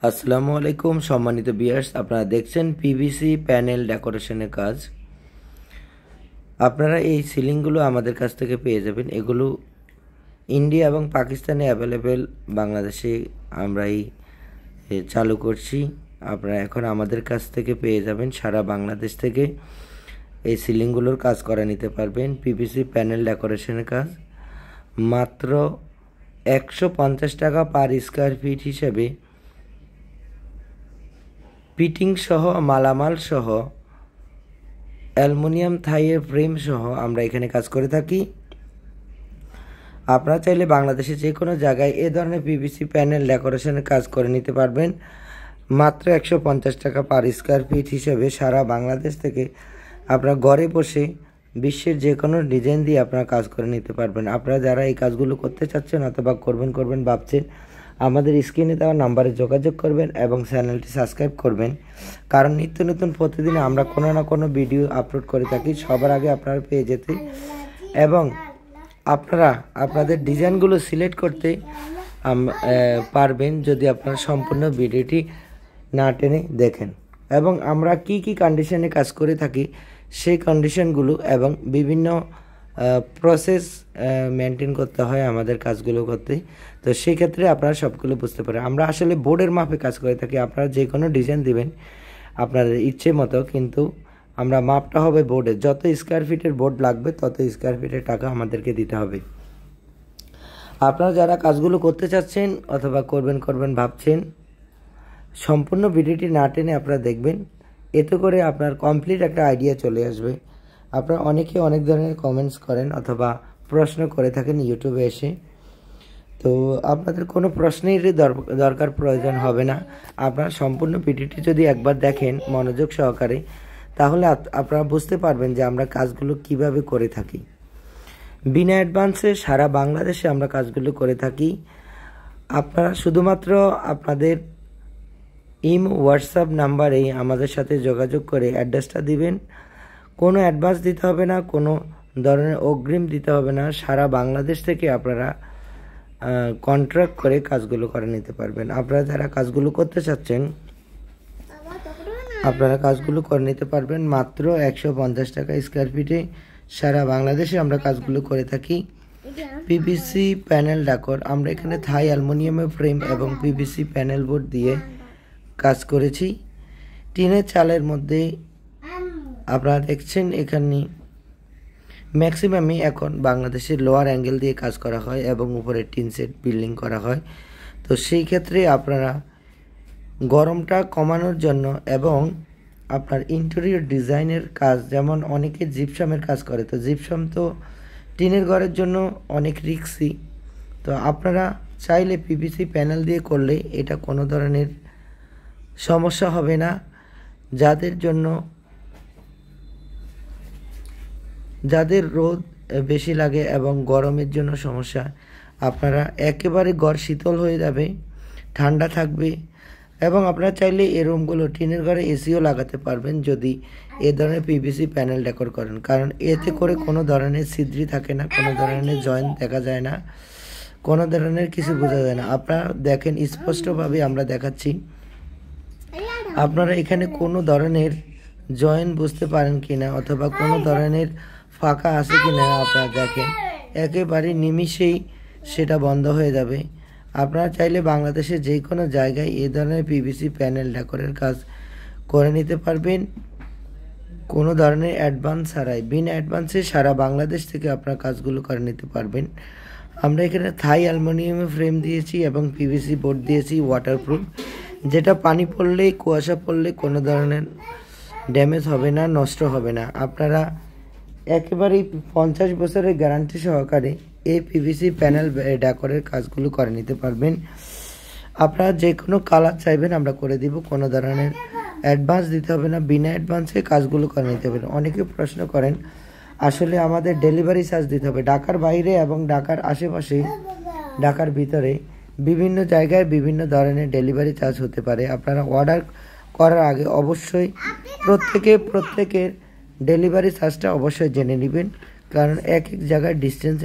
আসসালামু আলাইকুম সম্মানিত ভিউয়ার্স, আপনারা দেখছেন পিভিসি প্যানেল ডেকোরেশনের কাজ। আপনারা এই সিলিংগুলো আমাদের কাছ থেকে পেয়ে যাবেন। এগুলো ইন্ডিয়া এবং পাকিস্তানে অ্যাভেলেবেল, বাংলাদেশে আমরা চালু করছি। আপনারা এখন আমাদের কাছ থেকে পেয়ে যাবেন। সারা বাংলাদেশ থেকে এই সিলিংগুলোর কাজ করে নিতে পারবেন। পিভিসি প্যানেল ডেকোরেশনের কাজ মাত্র 150 টাকা পার স্কোয়ার ফিট হিসেবে ফিটিং সহ, মালামাল সহ, অ্যালুমিনিয়াম থাইয়ের ফ্রেম সহ আমরা এখানে কাজ করে থাকি। আপনারা চাইলে বাংলাদেশে যে কোনো জায়গায় এ ধরনের পিভিসি প্যানেল ডেকোরেশনের কাজ করে নিতে পারবেন মাত্র 150 টাকা পার স্কোয়ার ফিট হিসেবে। সারা বাংলাদেশ থেকে আপনারা ঘরে বসে বিশ্বের যে কোনো ডিজাইন দিয়ে আপনারা কাজ করে নিতে পারবেন। আপনারা যারা এই কাজগুলো করতে চাচ্ছেন অথবা করবেন ভাবছেন, আমাদের স্ক্রিনে দেওয়া নাম্বারে যোগাযোগ করবেন এবং চ্যানেলটি সাবস্ক্রাইব করবেন, কারণ নিত্য নতুন প্রতিদিন আমরা কোনো না কোনো ভিডিও আপলোড করে থাকি সবার আগে আপনারা পেয়ে যেতে, এবং আপনারা আপনাদের ডিজাইনগুলো সিলেক্ট করতে পারবেন যদি আপনারা সম্পূর্ণ ভিডিওটি না টেনে দেখেন। এবং আমরা কি কি কন্ডিশনে কাজ করে থাকি সেই কন্ডিশনগুলো এবং বিভিন্ন প্রসেস মেনটেন করতে হয় আমাদের কাজগুলো করতে, তো সেই ক্ষেত্রে আপনারা সবগুলো বুঝতে পারেন। আমরা আসলে বোর্ডের মাপে কাজ করে থাকি। আপনারা যে কোনো ডিজাইন দিবেন আপনাদের ইচ্ছে মতো, কিন্তু আমরা মাপটা হবে বোর্ডে। যত স্কোয়ার ফিটের বোর্ড লাগবে তত স্কোয়ার ফিটের টাকা আমাদেরকে দিতে হবে। আপনারা যারা কাজগুলো করতে চাচ্ছেন অথবা করবেন ভাবছেন, সম্পূর্ণ ভিডিওটি না টেনে আপনারা দেখবেন, এতে করে আপনার কমপ্লিট একটা আইডিয়া চলে আসবে। আপনারা অনেকে অনেক ধরনের কমেন্টস করেন অথবা প্রশ্ন করে থাকেন ইউটিউবে এসে, তো আপনাদের কোনো প্রশ্নেরই দরকার প্রয়োজন হবে না। আপনারা সম্পূর্ণ ভিডিওটি যদি একবার দেখেন মনোযোগ সহকারে, তাহলে আপনারা বুঝতে পারবেন যে আমরা কাজগুলো কিভাবে করে থাকি। বিনা অ্যাডভান্সে সারা বাংলাদেশে আমরা কাজগুলো করে থাকি। আপনারা শুধুমাত্র আপনাদের হোয়াটসঅ্যাপ নাম্বারেই আমাদের সাথে যোগাযোগ করে অ্যাড্রেসটা দিবেন। কোনো অ্যাডভান্স দিতে হবে না, কোনো ধরনের অগ্রিম দিতে হবে না। সারা বাংলাদেশ থেকে আপনারা কন্ট্রাক্ট করে কাজগুলো করে নিতে পারবেন। আপনারা যারা কাজগুলো করতে চাচ্ছেন আপনারা কাজগুলো করে নিতে পারবেন মাত্র 150 টাকা স্কোয়ার ফিটে। সারা বাংলাদেশে আমরা কাজগুলো করে থাকি। পিভিসি প্যানেল ডেকোর আমরা এখানে থাই অ্যালুমিনিয়ামের ফ্রেম এবং পিভিসি প্যানেল বোর্ড দিয়ে কাজ করেছি। টিনের চালের মধ্যে আপনারা দেখছেন এখানে ম্যাক্সিমামই এখন বাংলাদেশের লোয়ার অ্যাঙ্গেল দিয়ে কাজ করা হয় এবং উপরে টিন সেট বিল্ডিং করা হয়। তো সেই ক্ষেত্রে আপনারা গরমটা কমানোর জন্য এবং আপনার ইন্টেরিয়র ডিজাইনের কাজ, যেমন অনেকে জিপসামের কাজ করে, তো জিপসাম তো টিনের ঘরের জন্য অনেক রিস্কি। তো আপনারা চাইলে পিভিসি প্যানেল দিয়ে করলে এটা কোনো ধরনের সমস্যা হবে না। যাদের রোদ বেশি লাগে এবং গরমের জন্য সমস্যা, আপনারা একেবারে ঘর শীতল হয়ে যাবে, ঠান্ডা থাকবে। এবং আপনারা চাইলে এই রুমগুলো টিনের ঘরে এসিও লাগাতে পারবেন যদি এ ধরনের পিভিসি প্যানেল ডেকোর করেন, কারণ এতে করে কোনো ধরনের ছিদ্রি থাকে না, কোনো ধরনের জয়েন্ট দেখা যায় না, কোনো ধরনের কিছু বোঝা যায় না। আপনারা দেখেন স্পষ্টভাবে আমরা দেখাচ্ছি, আপনারা এখানে কোনো ধরনের জয়েন্ট বুঝতে পারেন কিনা অথবা কোনো ধরনের ফাঁকা আছে কিনা আপনারা দেখেন, একেবারে নিমিষেই সেটা বন্ধ হয়ে যাবে। আপনারা চাইলে বাংলাদেশের যে কোনো জায়গায় এই ধরনের পিভিসি প্যানেল ডেকোরের কাজ করে নিতে পারবেন কোনো ধরনের অ্যাডভান্স ছাড়াই। বিনা অ্যাডভান্সে সারা বাংলাদেশ থেকে আপনারা কাজগুলো করে নিতে পারবেন। আমরা এখানে থাই অ্যালুমিনিয়ামের ফ্রেম দিয়েছি এবং পিভিসি বোর্ড দিয়েছি ওয়াটারপ্রুফ, যেটা পানি পড়লে, কুয়াশা পড়লে কোনো ধরনের ড্যামেজ হবে না, নষ্ট হবে না। আপনারা একেবারেই 50 বছরের গ্যারান্টি সহকারে এই পিভিসি প্যানেল ডেকোরের কাজগুলো করে নিতে পারবেন। আপনারা যে কোনো কালার চাইবেন আমরা করে দিব, কোনো ধরনের অ্যাডভান্স দিতে হবে না, বিনা অ্যাডভান্সে কাজগুলো করে নিতে পারবেন। অনেকে প্রশ্ন করেন আসলে আমাদের ডেলিভারি চার্জ দিতে হবে। ঢাকার বাইরে এবং ঢাকার আশেপাশে, ঢাকার ভিতরে বিভিন্ন জায়গায় বিভিন্ন ধরনের ডেলিভারি চার্জ হতে পারে। আপনারা অর্ডার করার আগে অবশ্যই প্রত্যেকের ডেলিভারি চার্জটা অবশ্যই জেনে নেবেন, কারণ এক এক জায়গায় ডিস্টেন্স